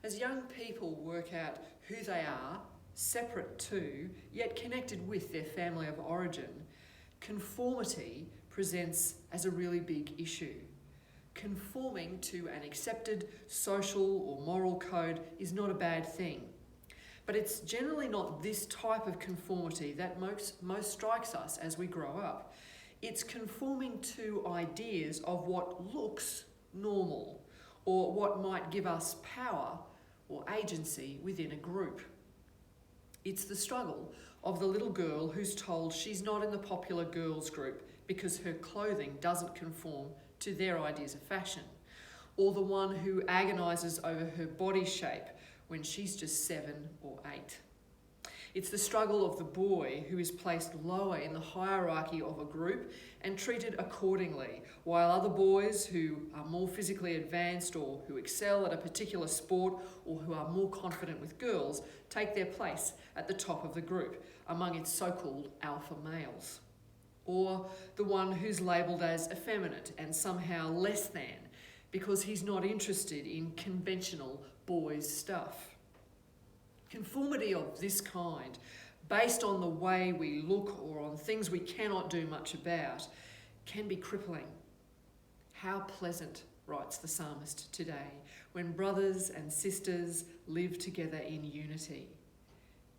As young people work out who they are, separate to, yet connected with their family of origin, conformity presents as a really big issue. Conforming to an accepted social or moral code is not a bad thing. But it's generally not this type of conformity that most strikes us as we grow up. It's conforming to ideas of what looks normal or what might give us power or agency within a group. It's the struggle of the little girl who's told she's not in the popular girls group because her clothing doesn't conform to their ideas of fashion, or the one who agonises over her body shape when she's just 7 or 8. It's the struggle of the boy who is placed lower in the hierarchy of a group and treated accordingly, while other boys who are more physically advanced or who excel at a particular sport or who are more confident with girls take their place at the top of the group among its so-called alpha males. Or the one who's labelled as effeminate and somehow less than because he's not interested in conventional boys' stuff. Conformity of this kind, based on the way we look or on things we cannot do much about, can be crippling. How pleasant, writes the psalmist today, when brothers and sisters live together in unity.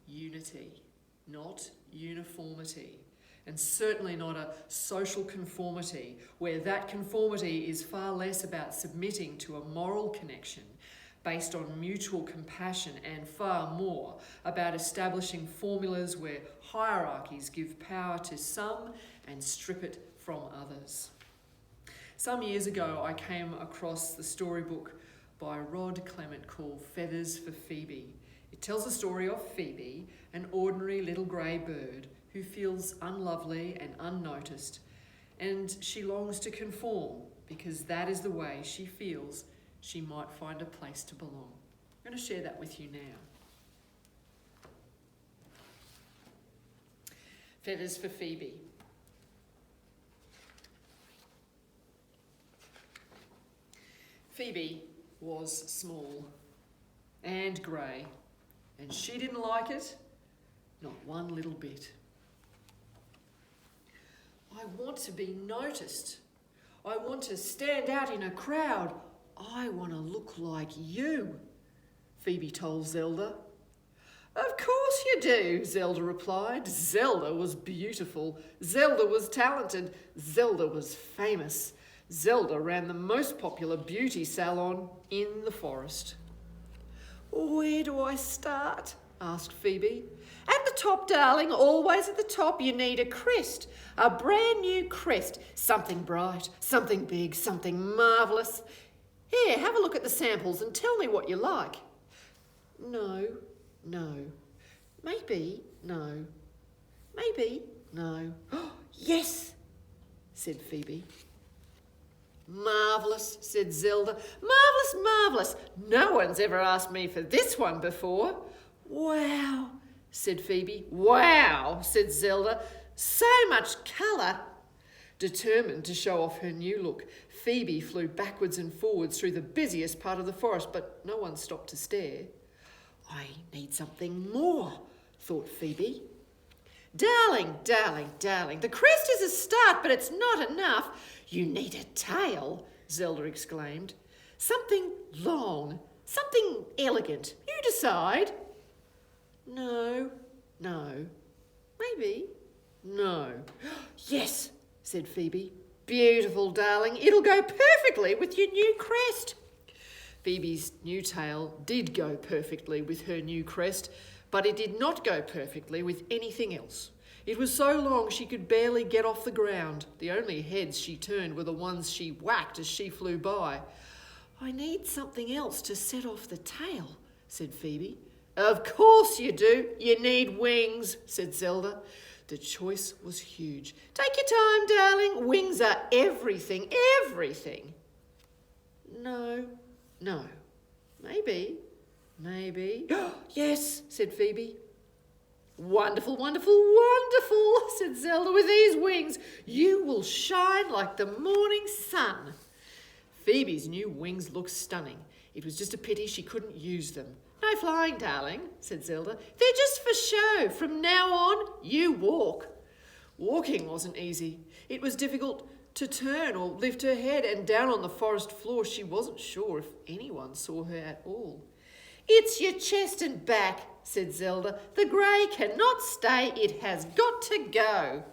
Unity, not uniformity. And certainly not a social conformity, where that conformity is far less about submitting to a moral connection based on mutual compassion and far more about establishing formulas where hierarchies give power to some and strip it from others. Some years ago, I came across the storybook by Rod Clement called Feathers for Phoebe. It tells the story of Phoebe, an ordinary little grey bird who feels unlovely and unnoticed, and she longs to conform because that is the way she feels she might find a place to belong. I'm going to share that with you now. Feathers for Phoebe. Phoebe was small and grey, and she didn't like it, not one little bit. I want to be noticed. I want to stand out in a crowd. I want to look like you, Phoebe told Zelda. Of course you do, Zelda replied. Zelda was beautiful. Zelda was talented. Zelda was famous. Zelda ran the most popular beauty salon in the forest. Where do I start? Asked Phoebe. At the top, darling, always at the top. You need a crest, a brand new crest, something bright, something big, something marvellous. Here, have a look at the samples and tell me what you like. No, maybe, no, maybe, no. Yes, said Phoebe. Marvellous, said Zelda. Marvellous, marvellous. No one's ever asked me for this one before. Wow, said Phoebe. Wow, said Zelda. So much colour. Determined to show off her new look, Phoebe flew backwards and forwards through the busiest part of the forest, but no one stopped to stare. I need something more, thought Phoebe. Darling, darling, darling, the crest is a start, but it's not enough. You need a tail, Zelda exclaimed. Something long, something elegant. You decide. No, maybe, no. Yes, said Phoebe. Beautiful, darling. It'll go perfectly with your new crest. Phoebe's new tail did go perfectly with her new crest, but it did not go perfectly with anything else. It was so long she could barely get off the ground. The only heads she turned were the ones she whacked as she flew by. I need something else to set off the tail, said Phoebe. Of course you do. You need wings, said Zelda. The choice was huge. Take your time, darling. Wings are everything, everything. No, maybe. Yes, said Phoebe. Wonderful, wonderful, wonderful, said Zelda. With these wings, you will shine like the morning sun. Phoebe's new wings looked stunning. It was just a pity she couldn't use them. "No flying, darling," said Zelda. "They're just for show. From now on, you walk." Walking wasn't easy. It was difficult to turn or lift her head, and down on the forest floor she wasn't sure if anyone saw her at all. "It's your chest and back," said Zelda. "The grey cannot stay. It has got to go."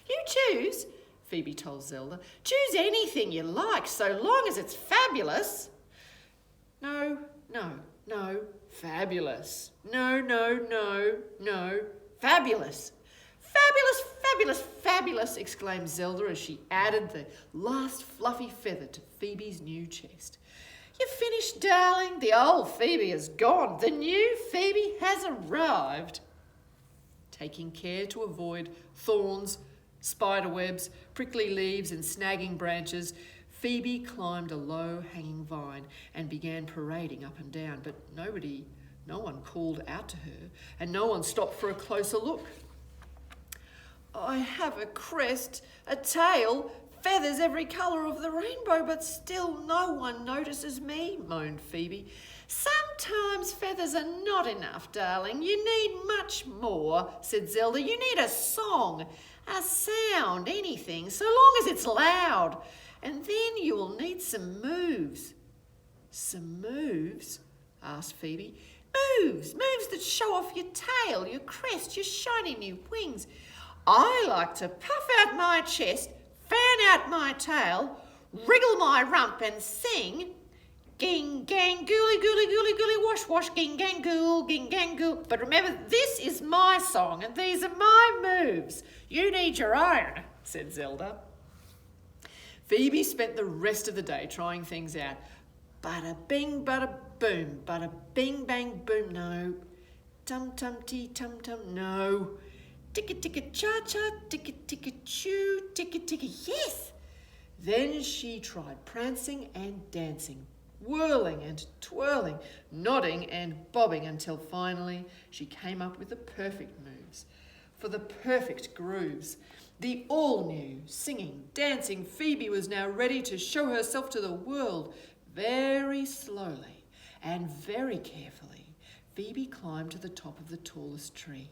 "You choose," Phoebe told Zelda. "Choose anything you like, so long as it's fabulous." No, fabulous. No, fabulous. Fabulous, exclaimed Zelda as she added the last fluffy feather to Phoebe's new chest. "You've finished, darling. The old Phoebe is gone. The new Phoebe has arrived." Taking care to avoid thorns, spider webs, prickly leaves and snagging branches, Phoebe climbed a low-hanging vine and began parading up and down, but no one called out to her, and no one stopped for a closer look. "I have a crest, a tail, feathers every colour of the rainbow, but still no one notices me," moaned Phoebe. "Sometimes feathers are not enough, darling. You need much more," said Zelda. "You need a song, a sound, anything, so long as it's loud. And then you will need some moves." "Some moves?" asked Phoebe. Moves that show off your tail, your crest, your shiny new wings. I like to puff out my chest, fan out my tail, wriggle my rump and sing, ging, gang, gooly, gooly, gooly, gooly, wash, wash, ging, gang, goo. But remember, this is my song and these are my moves. You need your own," said Zelda. Phoebe spent the rest of the day trying things out. Bada bing, bada boom, bada bing, bang, boom, no. Tum tum tee, tum tum, no. Ticka ticka cha cha, ticka ticka choo, ticka ticka, yes. Then she tried prancing and dancing, whirling and twirling, nodding and bobbing until finally she came up with the perfect moves for the perfect grooves. The all-new, singing, dancing Phoebe was now ready to show herself to the world. Very slowly and very carefully, Phoebe climbed to the top of the tallest tree.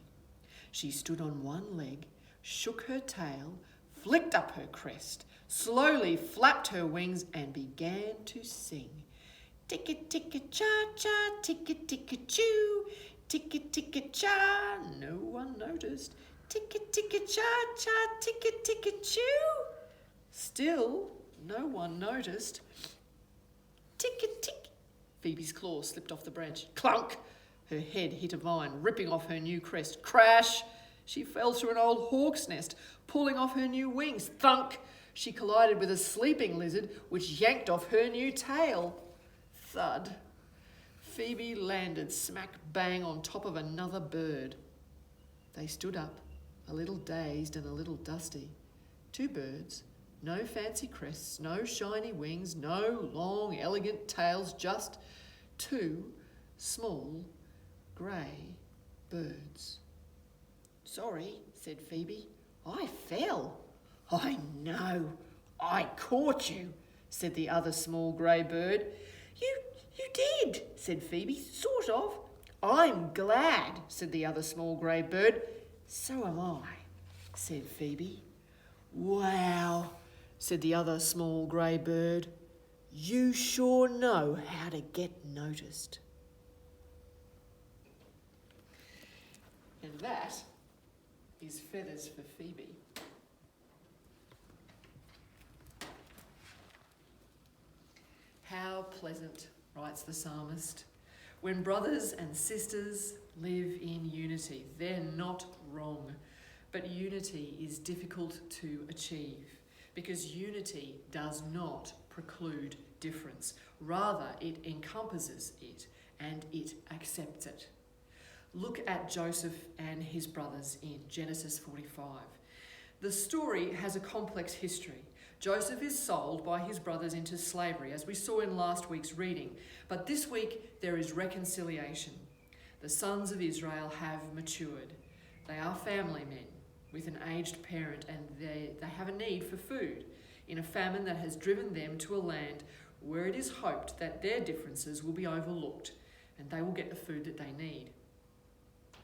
She stood on one leg, shook her tail, flicked up her crest, slowly flapped her wings and began to sing. Ticka ticka cha cha, ticka ticka choo, ticka ticka cha. No one noticed. Ticka ticka cha cha, ticka ticka choo. Still, no one noticed. Ticka tick. Phoebe's claw slipped off the branch. Clunk! Her head hit a vine, ripping off her new crest. Crash! She fell through an old hawk's nest, pulling off her new wings. Thunk! She collided with a sleeping lizard, which yanked off her new tail. Thud! Phoebe landed smack bang on top of another bird. They stood up, a little dazed and a little dusty. Two birds, no fancy crests, no shiny wings, no long, elegant tails, just two small, grey birds. "Sorry," said Phoebe. "I fell." "I know. I caught you," said the other small grey bird. You did," said Phoebe. "Sort of." "I'm glad," said the other small grey bird. "So am I," said Phoebe. "Wow," said the other small grey bird. "You sure know how to get noticed." And that is Feathers for Phoebe. How pleasant, writes the psalmist, when brothers and sisters live in unity. They're not wrong, but unity is difficult to achieve because unity does not preclude difference. Rather, it encompasses it and it accepts it. Look at Joseph and his brothers in Genesis 45. The story has a complex history. Joseph is sold by his brothers into slavery, as we saw in last week's reading. But this week there is reconciliation. The sons of Israel have matured. They are family men with an aged parent, and they have a need for food in a famine that has driven them to a land where it is hoped that their differences will be overlooked and they will get the food that they need.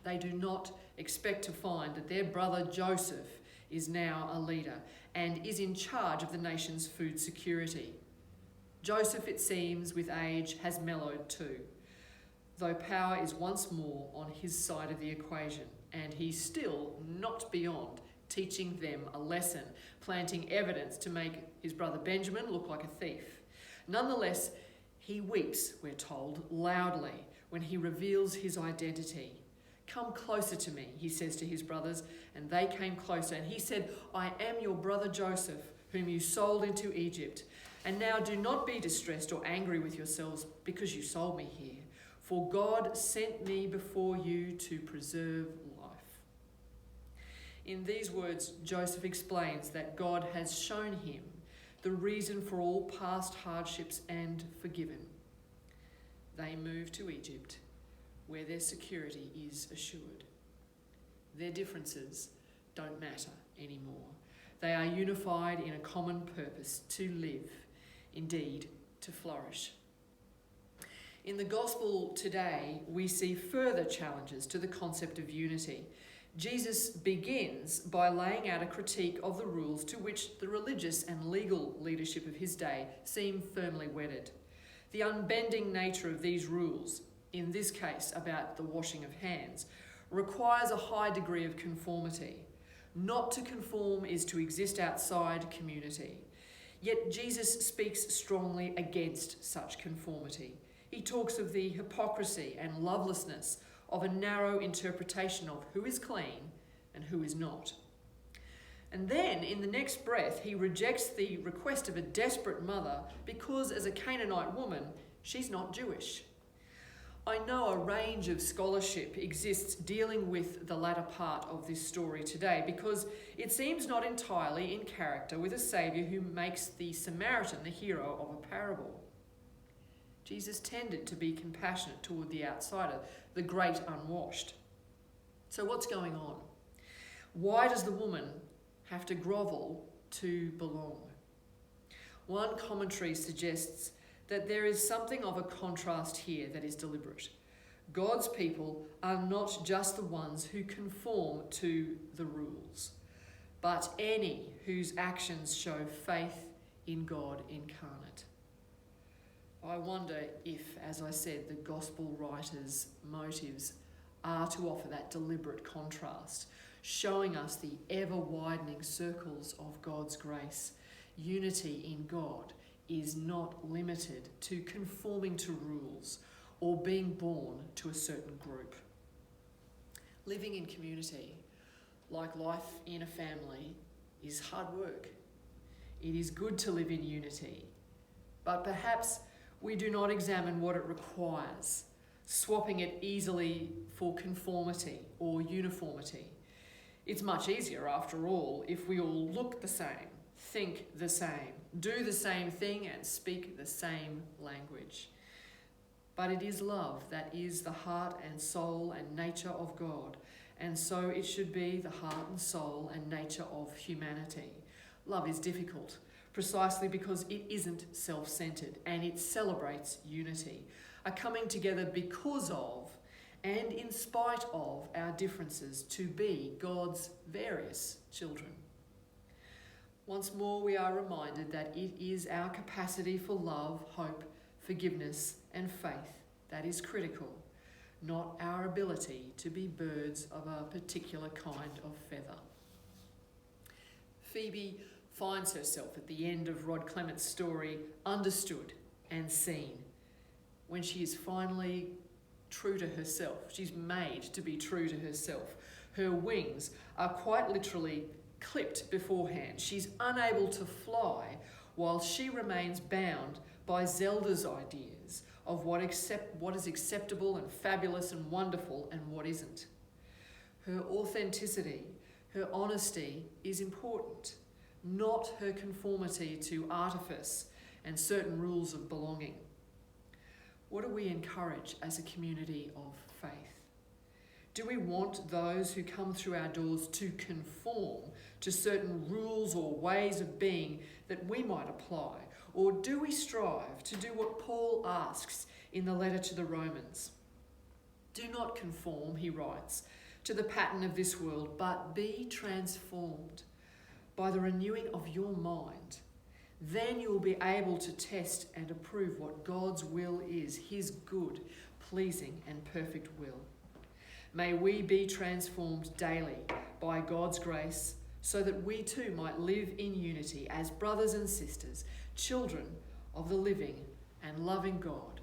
They do not expect to find that their brother Joseph is now a leader and is in charge of the nation's food security. Joseph, it seems, with age has mellowed too, though power is once more on his side of the equation, and he's still not beyond teaching them a lesson, planting evidence to make his brother Benjamin look like a thief. Nonetheless, he weeps, we're told, loudly when he reveals his identity. "Come closer to me," he says to his brothers, and they came closer. And he said, "I am your brother Joseph, whom you sold into Egypt. And now do not be distressed or angry with yourselves because you sold me here, for God sent me before you to preserve life." In these words, Joseph explains that God has shown him the reason for all past hardships and forgiven. They move to Egypt, where their security is assured. Their differences don't matter anymore. They are unified in a common purpose to live, indeed to flourish. In the gospel today, we see further challenges to the concept of unity. Jesus begins by laying out a critique of the rules to which the religious and legal leadership of his day seem firmly wedded. The unbending nature of these rules, in this case about the washing of hands, requires a high degree of conformity. Not to conform is to exist outside community. Yet Jesus speaks strongly against such conformity. He talks of the hypocrisy and lovelessness of a narrow interpretation of who is clean and who is not. And then, in the next breath, he rejects the request of a desperate mother because, as a Canaanite woman, she's not Jewish. I know a range of scholarship exists dealing with the latter part of this story today because it seems not entirely in character with a Saviour who makes the Samaritan the hero of a parable. Jesus tended to be compassionate toward the outsider, the great unwashed. So what's going on? Why does the woman have to grovel to belong? One commentary suggests that there is something of a contrast here that is deliberate. God's people are not just the ones who conform to the rules, but any whose actions show faith in God incarnate. I wonder if, as I said, the gospel writer's motives are to offer that deliberate contrast, showing us the ever-widening circles of God's grace. Unity in God is not limited to conforming to rules or being born to a certain group. Living in community, like life in a family, is hard work. It is good to live in unity, but perhaps we do not examine what it requires, swapping it easily for conformity or uniformity. It's much easier, after all, if we all look the same, think the same, do the same thing and speak the same language. But it is love that is the heart and soul and nature of God, and so it should be the heart and soul and nature of humanity. Love is difficult, precisely because it isn't self-centered and it celebrates unity, a coming together because of and in spite of our differences to be God's various children. Once more, we are reminded that it is our capacity for love, hope, forgiveness, and faith that is critical, not our ability to be birds of a particular kind of feather. Phoebe finds herself at the end of Rod Clement's story understood and seen when she is finally true to herself. She's made to be true to herself. Her wings are quite literally clipped beforehand. She's unable to fly while she remains bound by Zelda's ideas of what is acceptable and fabulous and wonderful and what isn't. Her authenticity, her honesty is important, not her conformity to artifice and certain rules of belonging. What do we encourage as a community of faith? Do we want those who come through our doors to conform to certain rules or ways of being that we might apply? Or do we strive to do what Paul asks in the letter to the Romans? Do not conform, he writes, to the pattern of this world, but be transformed by the renewing of your mind. Then you will be able to test and approve what God's will is, his good, pleasing and perfect will. May we be transformed daily by God's grace, so that we too might live in unity as brothers and sisters, children of the living and loving God,